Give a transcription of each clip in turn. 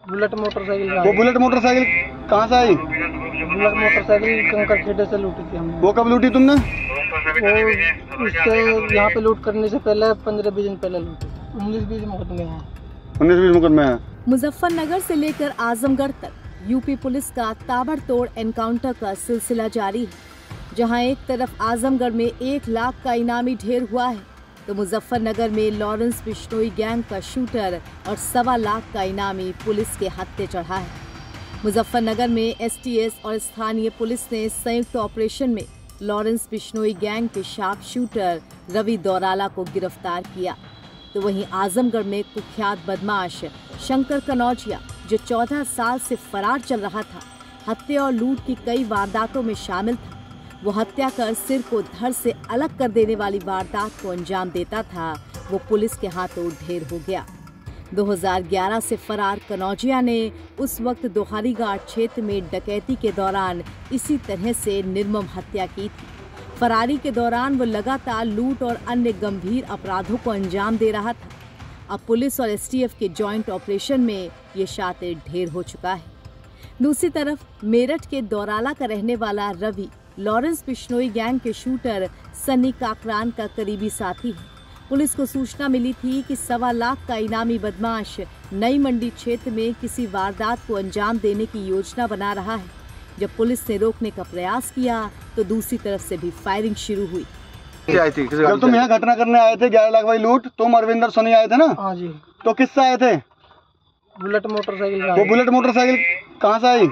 Bullet motorcycle. वो bullet motorcycle कहाँ से आई? बुलेट मोटरसाइकिल कंकर खेड़े से लूटी थी हमने। वो कब लूटी तुमने? वो उससे यहाँ पे लूट करने से पहले 15-20 दिन पहले लूटी। 19-20 मुकदमे हैं। 19-20 मुकदमे हैं। मुजफ्फरनगर से लेकर आजमगढ़ तक यूपी पुलिस का ताबड़तोड़ एनकाउंटर का सिलसिला जारी है। जहां एक तरफ आजमगढ़ में 1 लाख का इनामी ढेर हुआ है, तो मुजफ्फरनगर में लॉरेंस बिश्नोई गैंग का शूटर और 1.25 लाख का इनामी पुलिस के हत्थे चढ़ा है। मुजफ्फरनगर में एसटीएस और स्थानीय पुलिस ने संयुक्त ऑपरेशन में लॉरेंस बिश्नोई गैंग के शार्प शूटर रवि दौराला को गिरफ्तार किया। तो वहीं आजमगढ़ में कुख्यात बदमाश शंकर कनौजिया, जो 14 साल से फरार चल रहा था, हत्या और लूट की कई वारदातों में शामिल था। वो हत्या कर सिर को धड़ से अलग कर देने वाली वारदात को अंजाम देता था, वो पुलिस के हाथों ढेर हो गया। 2011 से फरार कनौजिया ने उस वक्त दोहारी घाट क्षेत्र में डकैती के दौरान इसी तरह से निर्मम हत्या की थी। फरारी के दौरान वो लगातार लूट और अन्य गंभीर अपराधों को अंजाम दे रहा था। अब पुलिस और एसटीएफ के जॉइंट ऑपरेशन में ये शातिर ढेर हो चुका है। दूसरी तरफ मेरठ के दौराला का रहने वाला रवि लॉरेंस बिश्नोई गैंग के शूटर सनी काकरान का करीबी साथी है। पुलिस को सूचना मिली थी कि 1.25 लाख का इनामी बदमाश नई मंडी क्षेत्र में किसी वारदात को अंजाम देने की योजना बना रहा है। जब पुलिस ने रोकने का प्रयास किया तो दूसरी तरफ से भी फायरिंग शुरू हुई। जब तुम यहाँ घटना करने आए थे 11 लाख वाली लूट, तुम अरविंदर सोनी आए थे ना? हाँ जी। तो किससे आए थे? Bullet motorcycle. वो बुलेट मोटरसाइकिल कहाँ से आई?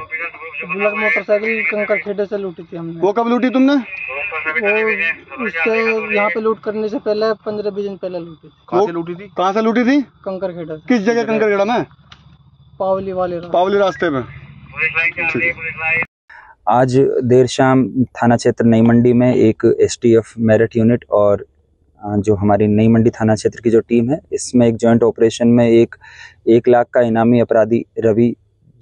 बुलेट मोटरसाइकिल कंकर खेड़े से लूटी थी हमने। वो कब लूटी तुमने? वो उससे यहाँ पे लूट करने से पहले 15-20 दिन पहले लूटी। कहाँ से लूटी थी? कहाँ से लूटी थी? कंकर खेड़ा से। किस जगह कंकर खेड़ा में? पावली रास्ते में। आज देर शाम थाना क्षेत्र नई मंडी में एक एसटीएफ मेरठ यूनिट और जो हमारी नई मंडी थाना क्षेत्र की जो टीम है, इसमें एक जॉइंट ऑपरेशन में 1 लाख का इनामी अपराधी रवि,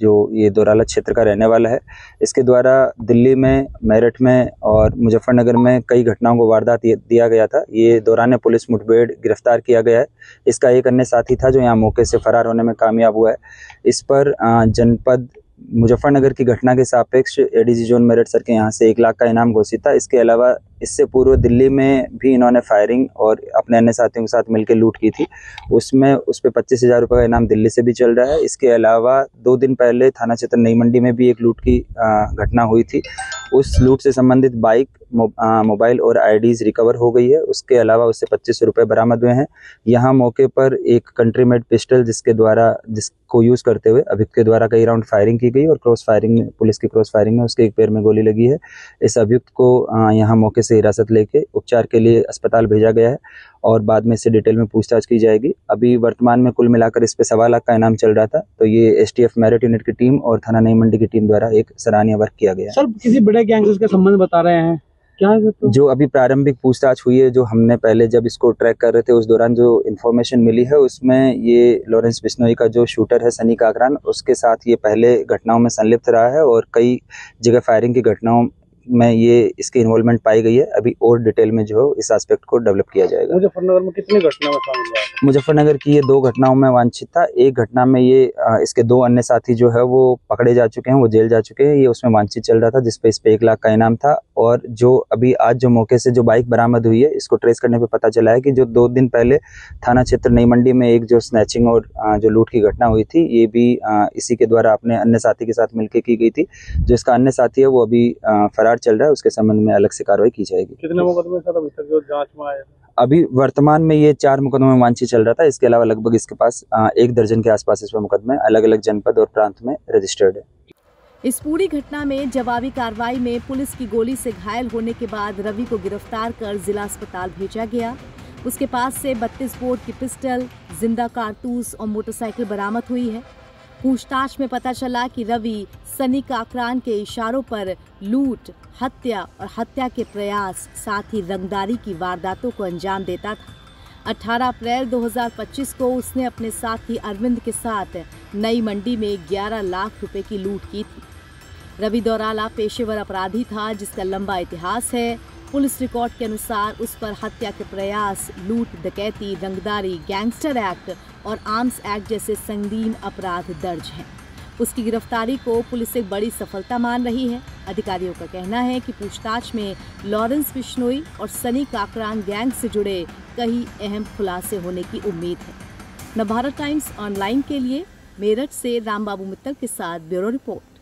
जो ये दौराला क्षेत्र का रहने वाला है, इसके द्वारा दिल्ली में, मेरठ में और मुजफ्फरनगर में कई घटनाओं को वारदात दिया गया था। ये दौरान पुलिस मुठभेड़ गिरफ्तार किया गया है। इसका एक अन्य साथी था जो यहाँ मौके से फरार होने में कामयाब हुआ है। इस पर जनपद मुजफ्फरनगर की घटना के सापेक्ष एडीजी जोन मेरठ सर के यहाँ से 1 लाख का इनाम घोषित था। इसके अलावा इससे पूर्व दिल्ली में भी इन्होंने फायरिंग और अपने अन्य साथियों के साथ मिलकर लूट की थी। उसमें उस पर 25,000 रुपये का इनाम दिल्ली से भी चल रहा है। इसके अलावा 2 दिन पहले थाना क्षेत्र नई मंडी में भी एक लूट की घटना हुई थी। उस लूट से संबंधित बाइक, मोबाइल और आईडीज रिकवर हो गई है। उसके अलावा उससे 2500 रुपये बरामद हुए हैं। यहाँ मौके पर एक कंट्री मेड पिस्टल जिसको यूज करते हुए अभियुक्त के द्वारा कई राउंड फायरिंग की गई और क्रॉस फायरिंग में, पुलिस की क्रॉस फायरिंग में उसके एक पैर में गोली लगी है। इस अभियुक्त को यहाँ मौके से हिरासत लेके उपचार के लिए अस्पताल भेजा गया है और बाद में इससे डिटेल में पूछताछ की जाएगी। अभी वर्तमान में कुल मिलाकर इस पे 1.25 लाख का इनाम चल रहा था। तो ये एसटीएफ मेरठ यूनिट की टीम और थाना नई मंडी की टीम द्वारा एक सराहनीय वर्क किया गया है। सर, किसी बड़े गैंग से इसका संबंध बता रहे हैं क्या है? तो जो अभी प्रारंभिक पूछताछ हुई है, जो हमने पहले जब इसको ट्रैक कर रहे थे उस दौरान जो इन्फॉर्मेशन मिली है, उसमें ये लॉरेंस बिश्नोई का जो शूटर है सनी काकरान, उसके साथ ये पहले घटनाओं में संलिप्त रहा है और कई जगह फायरिंग की घटनाओं में ये इसकी इन्वॉल्वमेंट पाई गई है। अभी और डिटेल में जो इस एस्पेक्ट को डेवलप किया जाएगा। मुजफ्फरनगर में कितनी घटना में शामिल हुआ? मुजफ्फरनगर की ये 2 घटनाओं में वांछित था। एक घटना में ये इसके 2 अन्य साथी जो है वो पकड़े जा चुके हैं, वो जेल जा चुके हैं। ये उसमें वांछित चल रहा था जिसपे इस पे 1 लाख का इनाम था। और जो अभी आज जो मौके से जो बाइक बरामद हुई है, इसको ट्रेस करने पे पता चला है कि जो 2 दिन पहले थाना क्षेत्र नई मंडी में एक जो स्नैचिंग और जो लूट की घटना हुई थी, ये भी इसी के द्वारा अपने अन्य साथी के साथ मिलकर की गई थी। जो इसका अन्य साथी है वो अभी फरार चल रहा है, उसके संबंध में अलग से कार्रवाई की जाएगी। कितने मुकदमे सर अभी तक जो जांच में आए? अभी वर्तमान में ये 4 मुकदमे में वांछित चल रहा था। इसके अलावा लगभग इसके पास 1 दर्जन के आसपास इस पर मुकदमे अलग अलग जनपद और प्रांत में रजिस्टर्ड है। इस पूरी घटना में जवाबी कार्रवाई में पुलिस की गोली से घायल होने के बाद रवि को गिरफ्तार कर जिला अस्पताल भेजा गया। उसके पास से 32 बोर की पिस्टल, जिंदा कारतूस और मोटरसाइकिल बरामद हुई है। पूछताछ में पता चला कि रवि सनी काकरान के इशारों पर लूट, हत्या और हत्या के प्रयास, साथ ही रंगदारी की वारदातों को अंजाम देता था। 18 अप्रैल 2025 को उसने अपने साथी अरविंद के साथ नई मंडी में 11 लाख रुपए की लूट की थी। रवि दौराला पेशेवर अपराधी था जिसका लंबा इतिहास है। पुलिस रिकॉर्ड के अनुसार उस पर हत्या के प्रयास, लूट, डकैती, रंगदारी, गैंगस्टर एक्ट और आर्म्स एक्ट जैसे संगीन अपराध दर्ज हैं। उसकी गिरफ्तारी को पुलिस एक बड़ी सफलता मान रही है। अधिकारियों का कहना है कि पूछताछ में लॉरेंस बिश्नोई और सनी काकरान गैंग से जुड़े कई अहम खुलासे होने की उम्मीद है। नवभारत टाइम्स ऑनलाइन के लिए मेरठ से रामबाबू मित्तल के साथ ब्यूरो रिपोर्ट।